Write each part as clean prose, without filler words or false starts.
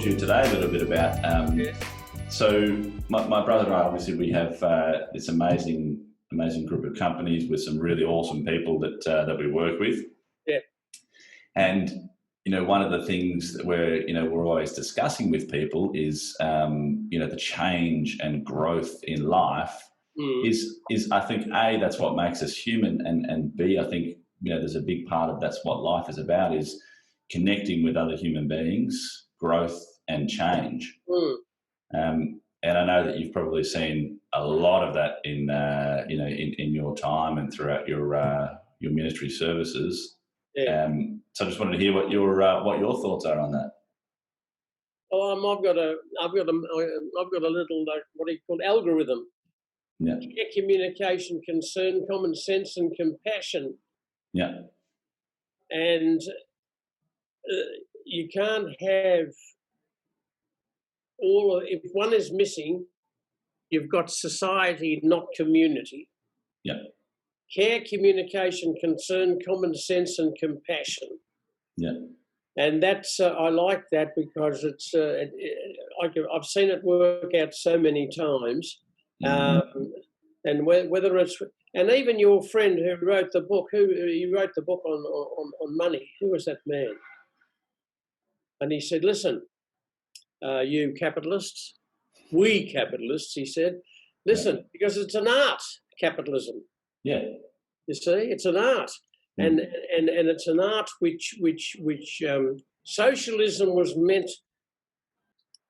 talk to you today a little bit about. So my brother and I, obviously, we have this amazing group of companies with some really awesome people that we work with. Yeah. And one of the things that we're always discussing with people is the change and growth in life is I think A, that's what makes us human, and B, I think there's a big part of that's what life is about, is connecting with other human beings, growth and change. And I know that you've probably seen a lot of that in your time and throughout your ministry services. Yeah. So I just wanted to hear what your thoughts are on that. I've got a little what do you call algorithm. Yeah. Clear communication, concern, common sense, and compassion. Yeah. And you can't have if one is missing, you've got society, not community. Yeah. Care, communication, concern, common sense, and compassion. Yeah. And that's I like that because it's I've seen it work out so many times. And whether it's, and even your friend who wrote the book, he wrote the book on money. Who was that man? And he said, listen, you capitalists, we capitalists, he said, listen, because it's an art, capitalism. Yeah. You see, it's an art. And it's an art which socialism was meant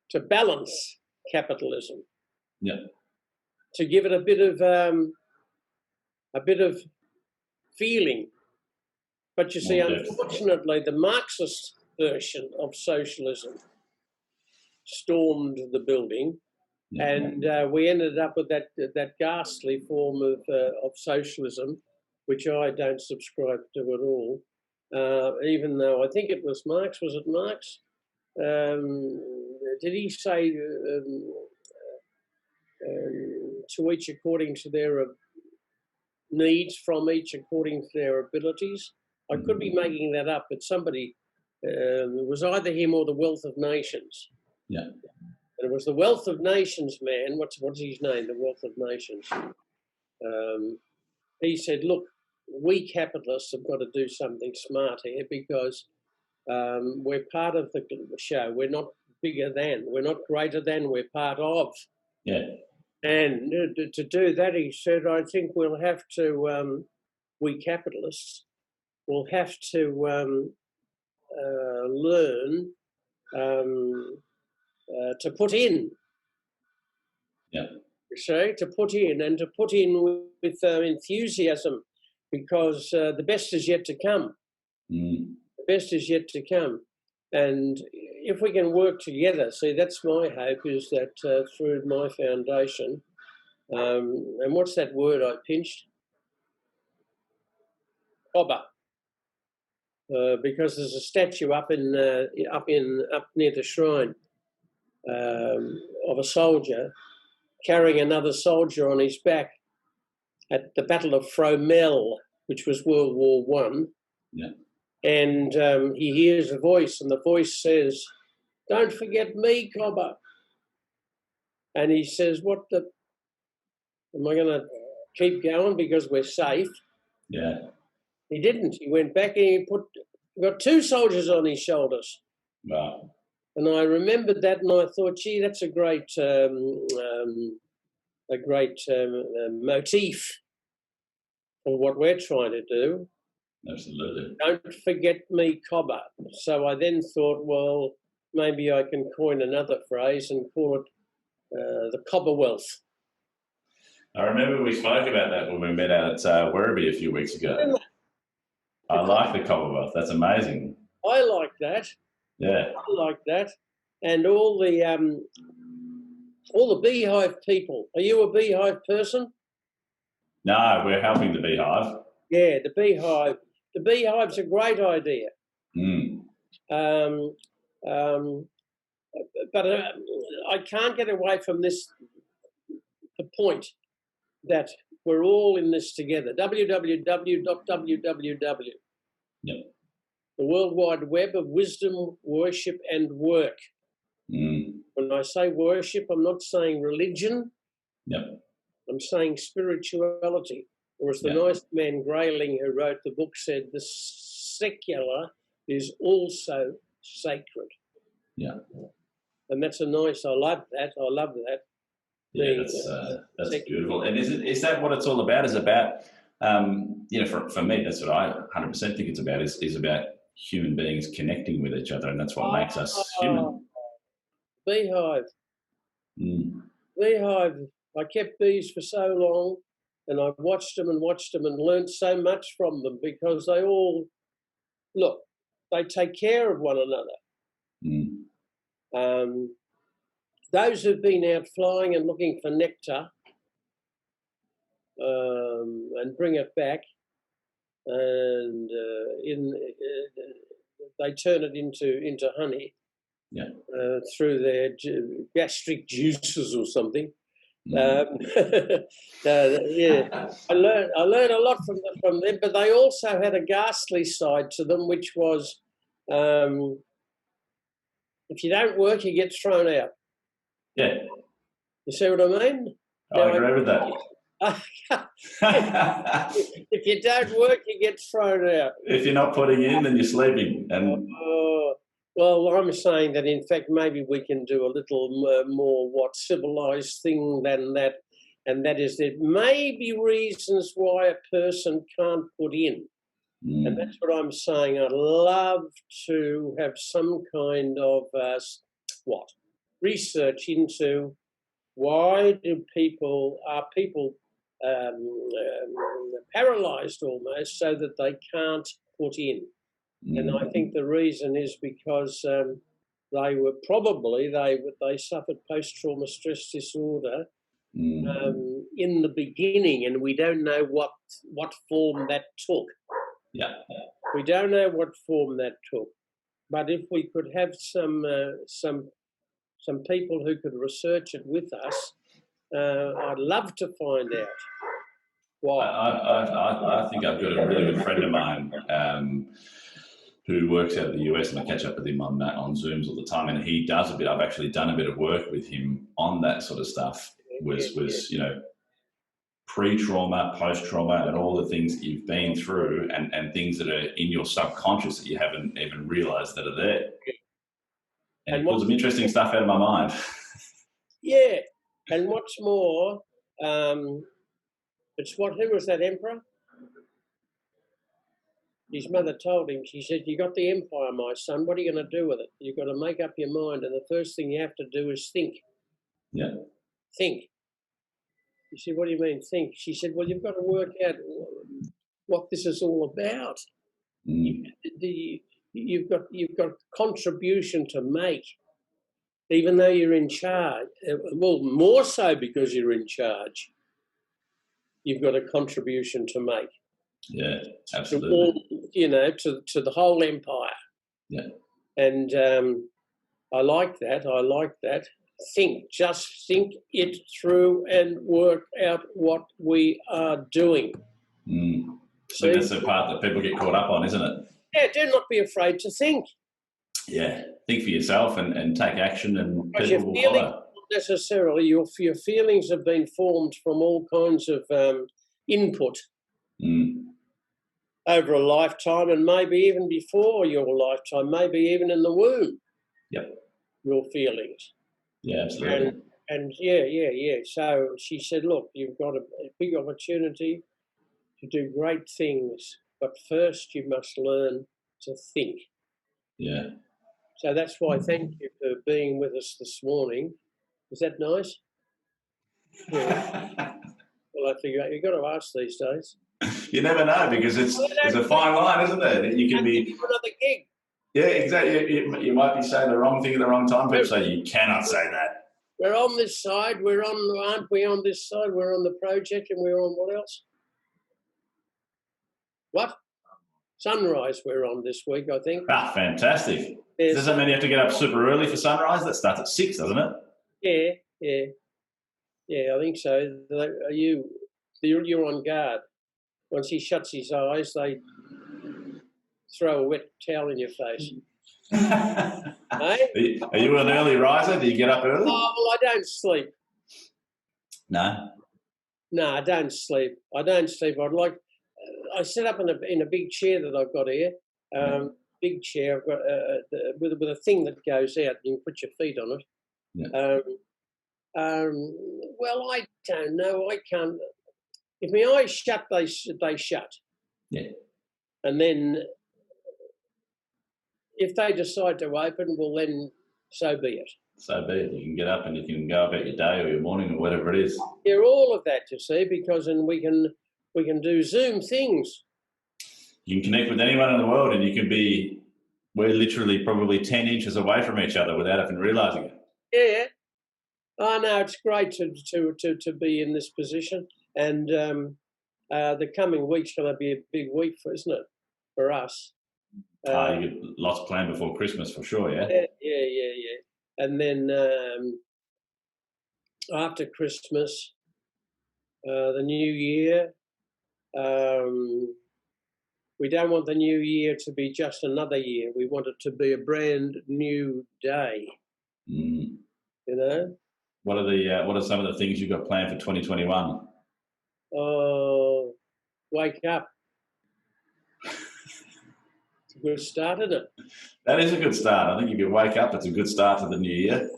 to balance capitalism. Yeah. To give it a bit of feeling. But you see, unfortunately, the Marxist version of socialism stormed the building, and we ended up with that ghastly form of socialism, which I don't subscribe to at all. Even though I think it was Marx. Was it Marx? Did he say to each according to their needs, from each according to their abilities? I could be making that up, but somebody, it was either him or the Wealth of Nations. Yeah. And it was the Wealth of Nations man, what's his name, the Wealth of Nations. He said, look, we capitalists have got to do something smart here because we're part of the show. We're not bigger than, we're not greater than, we're part of. Yeah. And to do that, he said, I think we'll have to, we capitalists, will have to learn to put in. Yeah. You see, to put in with enthusiasm, because the best is yet to come. The best is yet to come. And if we can work together, see, that's my hope, is that through my foundation, and what's that word I pinched? Cobber. Because there's a statue up near the shrine of a soldier carrying another soldier on his back at the Battle of Fromelles, which was World War I. Yeah. And he hears a voice, and the voice says, "Don't forget me, Cobber." And he says, "What the? Am I going to keep going because we're safe?" Yeah. He didn't. He went back and he got two soldiers on his shoulders. Wow. And I remembered that, and I thought, gee, that's a great motif for what we're trying to do. Absolutely. Don't forget me, Cobber. So I then thought, well, maybe I can coin another phrase and call it the Cobber Wealth. I remember we spoke about that when we met out at Werribee a few weeks ago. I like the Cobber Wealth. That's amazing. I like that. Yeah. I like that. And all the beehive people. Are you a beehive person? No, we're helping the beehive. Yeah, the beehive. The beehive's a great idea. But I can't get away from the point that we're all in this together. www. Yep. The World Wide Web of wisdom, worship, and work. When I say worship, I'm not saying religion. Yep. I'm saying spirituality. Or as the nice man Grayling, who wrote the book, said, the secular is also sacred. Yeah. And that's a nice, I love that. I love that. Yeah, that's beautiful. And is that what it's all about? Is about, for me, that's what I 100% think it's about, is about human beings connecting with each other, and that's what makes us human. Beehive. Beehive. I kept bees for so long, and I watched them and learned so much from them, because they all, look, they take care of one another. Those who've been out flying and looking for nectar and bring it back, and they turn it into honey through their gastric juices or something. Yeah, I learned a lot from them, but they also had a ghastly side to them, which was if you don't work, you get thrown out. Yeah. You see what I mean? I agree with that. If you don't work, you get thrown out. If you're not putting in, then you're sleeping. And well, I'm saying that, in fact, maybe we can do a little more civilized thing than that, and that is there may be reasons why a person can't put in. And that's what I'm saying. I'd love to have some kind of research into why are people paralyzed almost, so that they can't put in. And I think the reason is because they suffered post-trauma stress disorder in the beginning, and we don't know what form that took. Yeah. We don't know what form that took. But if we could have some people who could research it with us, I'd love to find out why. I think I've got a really good friend of mine who works out of the US, and I catch up with him on Zooms all the time, and he does I've actually done a bit of work with him on that sort of stuff, pre-trauma, post-trauma, and all the things that you've been through, and things that are in your subconscious that you haven't even realised that are there. And he pulls some interesting stuff out of my mind. Yeah, and what's more, who was that emperor? His mother told him, she said, you got the empire, my son, what are you going to do with it? You've got to make up your mind, and the first thing you have to do is think. Yeah. Think. He said, what do you mean, think? She said, well, you've got to work out what this is all about. You've got contribution to make, even though you're in charge. Well, more so because you're in charge. You've got a contribution to make. Yeah, absolutely. To the whole empire. Yeah. And I like that. Just think it through and work out what we are doing. So that's the part that people get caught up on, isn't it? Yeah, do not be afraid to think. Yeah, think for yourself and take action, and people will follow. Necessarily, your feelings have been formed from all kinds of input over a lifetime, and maybe even before your lifetime, maybe even in the womb. Yep. Your feelings. Yeah, absolutely. And yeah. So she said, look, you've got a big opportunity to do great things, but first you must learn to think. Yeah. So that's why thank you for being with us this morning. Is that nice? Yeah. Well, I figure you've got to ask these days. You never know, because it's a fine line, isn't it? You can be another gig. Yeah, exactly. You might be saying the wrong thing at the wrong time. People say you cannot say that. We're on this side. Aren't we on this side? We're on the project, and we're on what else? What? Sunrise we're on this week, I think. Ah, fantastic. Yes. Does that mean you have to get up super early for sunrise? That starts at 6, doesn't it? Yeah, I think so. You're on guard. Once he shuts his eyes, they throw a wet towel in your face. Hey? Are you an early riser? Do you get up early? Oh, well, I don't sleep. No. No, I don't sleep. I don't sleep. I sit up in a big chair that I've got here. Big chair. I've got with a thing that goes out. You can put your feet on it. Yeah. Well, I don't know. I can't. If my eyes shut, they shut. Yeah. And then if they decide to open, well, then so be it. So be it. You can get up and you can go about your day or your morning or whatever it is. Yeah, all of that, you see, because then we can do Zoom things. You can connect with anyone in the world, and we're literally probably 10 inches away from each other without even realising it. Yeah. I know, it's great to be in this position, and the coming week's going to be a big week, isn't it, for us? You got lots planned before Christmas for sure, yeah? Yeah. And then after Christmas, the new year, we don't want the new year to be just another year. We want it to be a brand new day. Mm. You know? What are some of the things you've got planned for 2021? Oh, wake up. It's a good start, isn't it? That is a good start. I think if you wake up, it's a good start to the new year.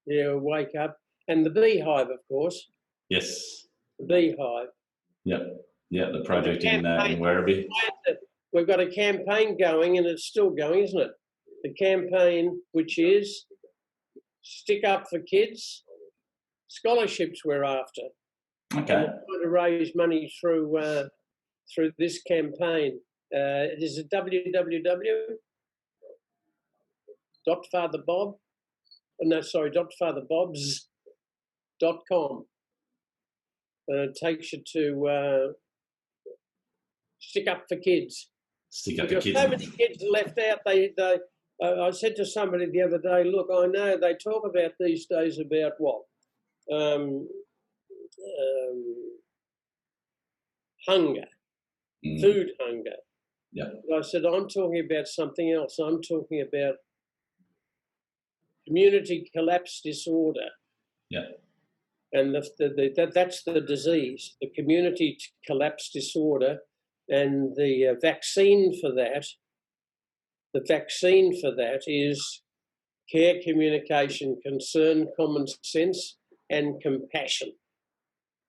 Yeah, wake up. And the beehive, of course. Yes. The beehive. Yep, the project in Werribee. We've got a campaign going, and it's still going, isn't it? The campaign, which is Stick Up for Kids, scholarships we're after. Okay. And we're trying to raise money through this campaign. It is at drfatherbobs.com. And it takes you to Stick Up for Kids. Stick Up for Kids. So many kids are left out. I said to somebody the other day, look, I know they talk about these days about what? Hunger, food hunger. Yeah. I said, I'm talking about something else. I'm talking about community collapse disorder. Yeah. And that's the disease, the community collapse disorder, and the vaccine for that. The vaccine for that is care, communication, concern, common sense, and compassion.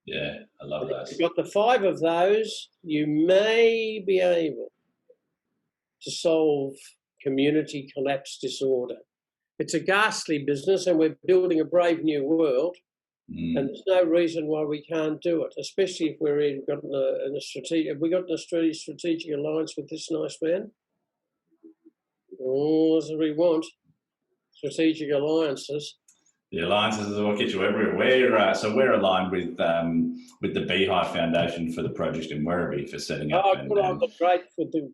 Yeah, I love those. If you've got the 5 of those, you may be able to solve community collapse disorder. It's a ghastly business, and we're building a brave new world. And there's no reason why we can't do it, especially if we've got a strategic. Have we got an strategic alliance with this nice man? Oh, that's what we want. Strategic alliances. The alliances is what gets you everywhere. We're aligned with the Beehive Foundation for the project in Werribee for setting up. Great for the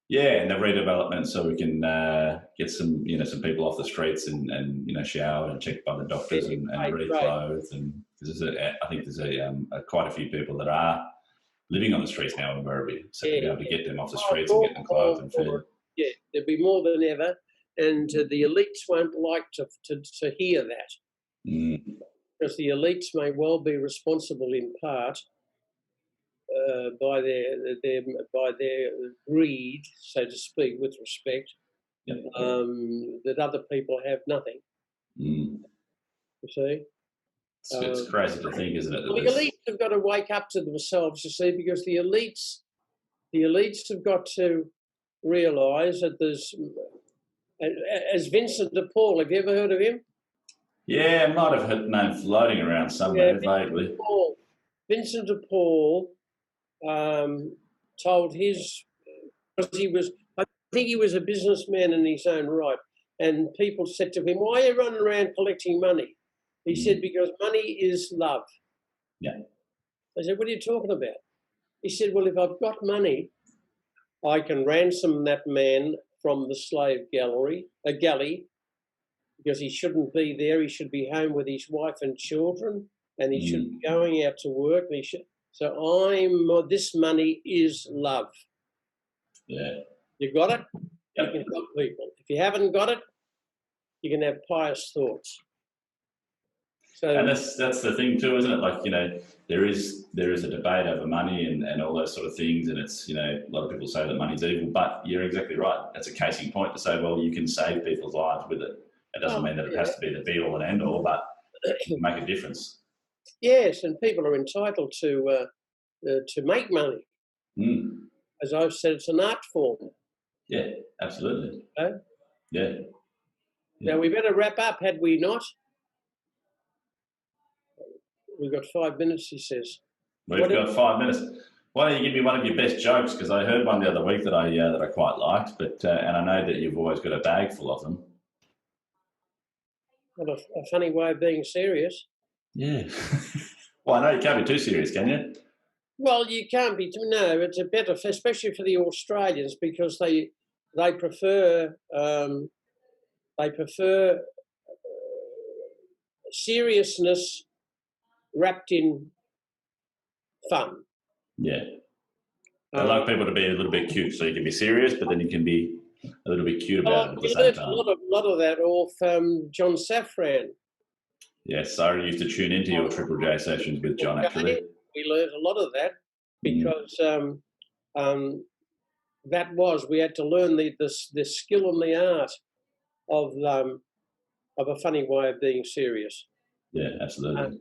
Yeah, and the redevelopment, so we can get some people off the streets and showered and checked by the doctors and reclothed. And I think there's quite a few people that are living on the streets now in Werribee, so to be able to get them off the streets and get them clothed and fed. Yeah, there'll be more than ever, and the elites won't like to hear that, because the elites may well be responsible in part by their greed, so to speak, with respect, that other people have nothing. You see? It's crazy to think, isn't it? Well, the elites have got to wake up to themselves, you see, because the elites have got to realise that there's, as Vincent de Paul, have you ever heard of him? Yeah, I might have heard the name floating around somewhere vaguely. Vincent de Paul told his, because I think he was a businessman in his own right, and people said to him, why are you running around collecting money? He said, because money is love. Yeah. I said, what are you talking about? He said, well, if I've got money, I can ransom that man from the slave galley, because he shouldn't be there. He should be home with his wife and children, and he should be going out to work. And so this money is love. Yeah. You got it? you can help people. If you haven't got it, you can have pious thoughts. So, and that's the thing too, isn't it? Like, there is a debate over money and all those sort of things, and it's, a lot of people say that money's evil, but you're exactly right. That's a case in point to say, well, you can save people's lives with it. It doesn't mean that it has to be the be all and end all, but it can make a difference. Yes, and people are entitled to make money. As I've said, it's an art form. Yeah, absolutely. Okay? Yeah. Now, we better wrap up, had we not? We've got 5 minutes, he says. We've got 5 minutes. Why don't you give me one of your best jokes? Because I heard one the other week that I quite liked, but and I know that you've always got a bag full of them. What a funny way of being serious. Yeah. Well, I know you can't be too serious, can you? Well, you can't be. No, it's a better, especially for the Australians, because they prefer seriousness wrapped in fun. Yeah. I like people to be a little bit cute, so you can be serious, but then you can be a little bit cute about it at the same time. A lot of that off John Safran. Yes, I used to tune into your Triple J sessions with John, actually. We learned a lot of that because we had to learn the skill and the art of a funny way of being serious. Yeah, absolutely.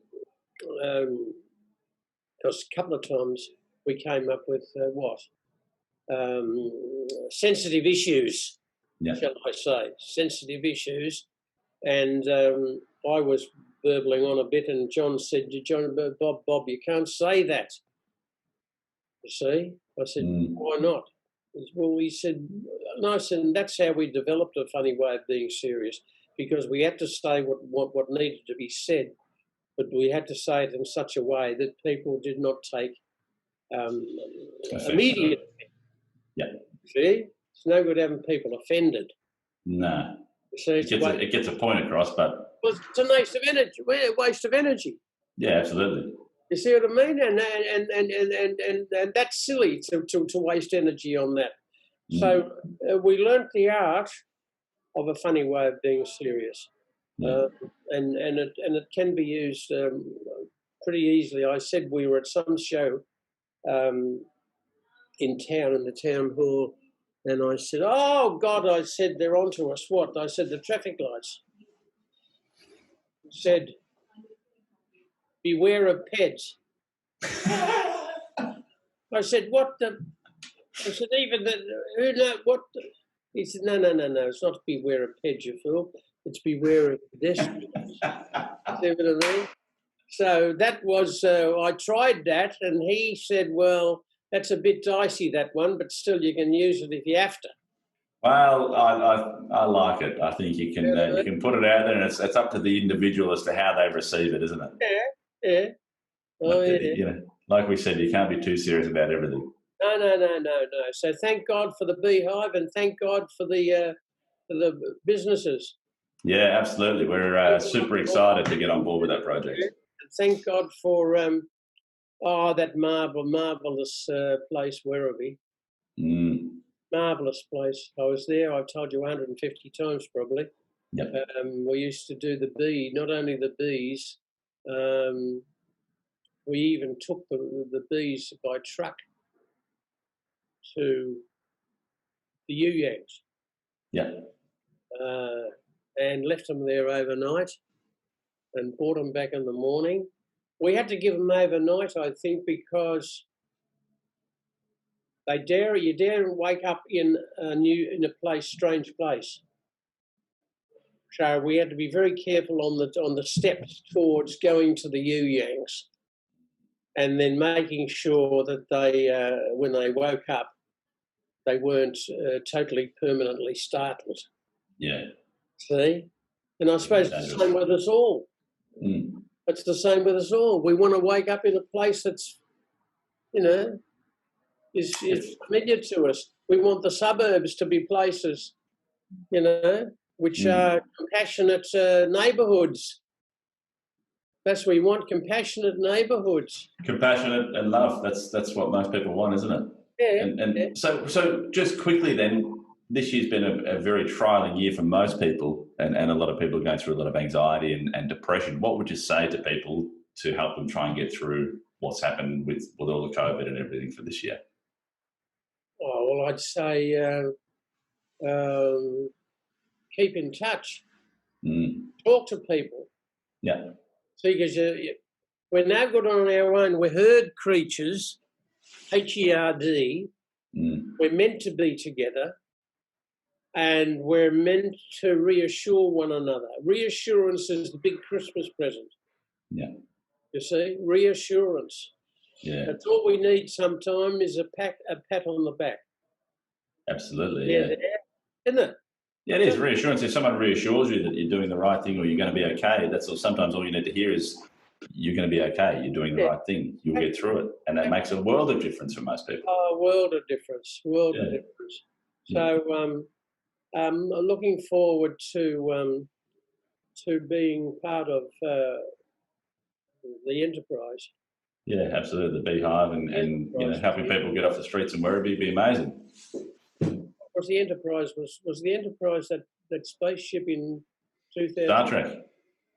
Because a couple of times we came up with sensitive issues, shall I say, sensitive issues. And I was burbling on a bit, and John said, Bob, you can't say that. You see? I said, why not? Well, he said, no, I said, and that's how we developed a funny way of being serious, because we had to say what needed to be said, but we had to say it in such a way that people did not take immediate. Yeah. See? It's no good having people offended. No. So it gets a point across, but... Well, it's a waste of energy. Waste of energy. Yeah, absolutely. You see what I mean? And that's silly to waste energy on that. So we learnt the art of a funny way of being serious, and it can be used pretty easily. I said we were at some show in town, in the town hall, and I said, "Oh God!" I said, "They're onto us." What? I said, "The traffic lights." Said, "Beware of pets." I said, "What the?" I said, "Even the who know what?" He said, "No. It's not beware of pets, you fool. It's beware of pedestrians." See what I mean? So that was I tried that, and he said, "Well, that's a bit dicey, that one, but still you can use it if you have to." Well, I like it. I think you can put it out there, and it's up to the individual as to how they receive it, isn't it? Yeah. Oh, like we said, you can't be too serious about everything. No. So thank God for the beehive, and thank God for the businesses. Yeah, absolutely. We're super excited to get on board with that project. And thank God for that marvelous place, Werribee. Marvelous place. I was there. I've told you 150 times probably. Yep. We used to do the bee, not only the bees. We even took the bees by truck to the Yuyangs. Yeah. And left them there overnight and brought them back in the morning. We had to give them overnight, I think, because you dare wake up in a strange place. So we had to be very careful on the steps towards going to the Yuyangs, and then making sure that they, when they woke up, they weren't totally permanently startled. Yeah. See? And I suppose it's the same with us all. It's the same with us all. We want to wake up in a place that's, is familiar to us. We want the suburbs to be places, which are compassionate neighbourhoods. That's what we want, compassionate neighbourhoods. Compassionate and love. That's what most people want, isn't it? Yeah. And so just quickly then, this year's been a very trialing year for most people, and a lot of people are going through a lot of anxiety and depression. What would you say to people to help them try and get through what's happened with all the COVID and everything for this year? Oh, well, I'd say keep in touch. Talk to people. Yeah. See, because we're now good on our own. We're herd creatures, H-E-R-D. We're meant to be together, and we're meant to reassure one another. Reassurance is the big Christmas present. Yeah. You see, reassurance. Yeah. That's all we need sometimes is a pat on the back. Absolutely, yeah. Isn't it? Yeah, it is reassurance. If someone reassures you that you're doing the right thing or you're going to be okay, sometimes all you need to hear is you're going to be okay, you're doing the right thing, you'll get through it. And that makes a world of difference for most people. Oh, world of difference, world of difference. So I'm looking forward to being part of the enterprise. Yeah, absolutely. The Beehive and helping people get off the streets and Werribee would be amazing. Was the Enterprise was the Enterprise that spaceship in 2000? Star Trek.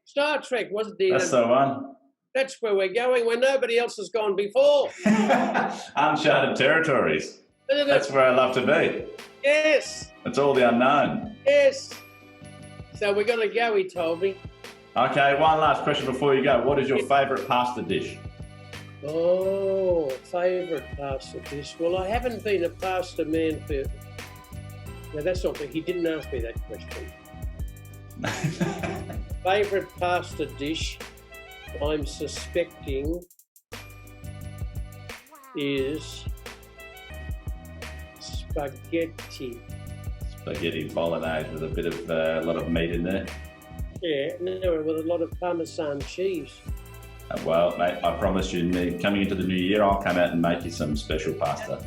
Star Trek, wasn't it? That's the one. That's where we're going, where nobody else has gone before. Uncharted territories. That's where I love to be. Yes. It's all the unknown. Yes. So we're going to go, he told me. Okay, one last question before you go. What is your favourite pasta dish? Oh, favourite pasta dish. Well, I haven't been a pasta man for... No, that's not... He didn't ask me that question. Favourite pasta dish, I'm suspecting, is spaghetti. Spaghetti bolognese with a bit of a lot of meat in there. Yeah, no, with a lot of Parmesan cheese. Well, mate, I promise you, coming into the new year, I'll come out and make you some special pasta.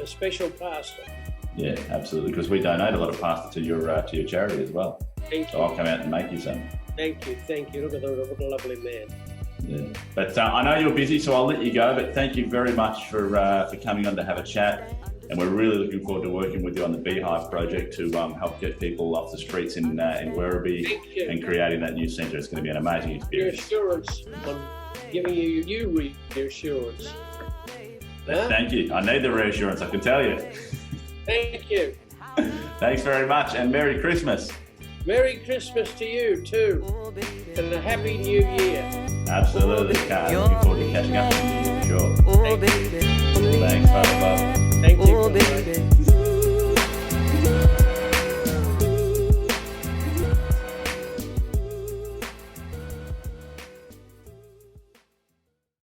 A special pasta. Yeah, absolutely, because we donate a lot of pasta to your charity as well. Thank you. So I'll come out and make you some. Thank you. Look at what a lovely man. Yeah, but I know you're busy, so I'll let you go. But thank you very much for coming on to have a chat. And we're really looking forward to working with you on the Beehive project to help get people off the streets in Werribee and creating that new centre. It's going to be an amazing experience. Reassurance. I'm giving you reassurance. Huh? Thank you. I need the reassurance, I can tell you. Thank you. Thanks very much, and Merry Christmas. Merry Christmas to you too, and a Happy New Year. Absolutely, Carl. Looking forward to catching up with you, sure. Thank you. Thanks, bye. Thank you.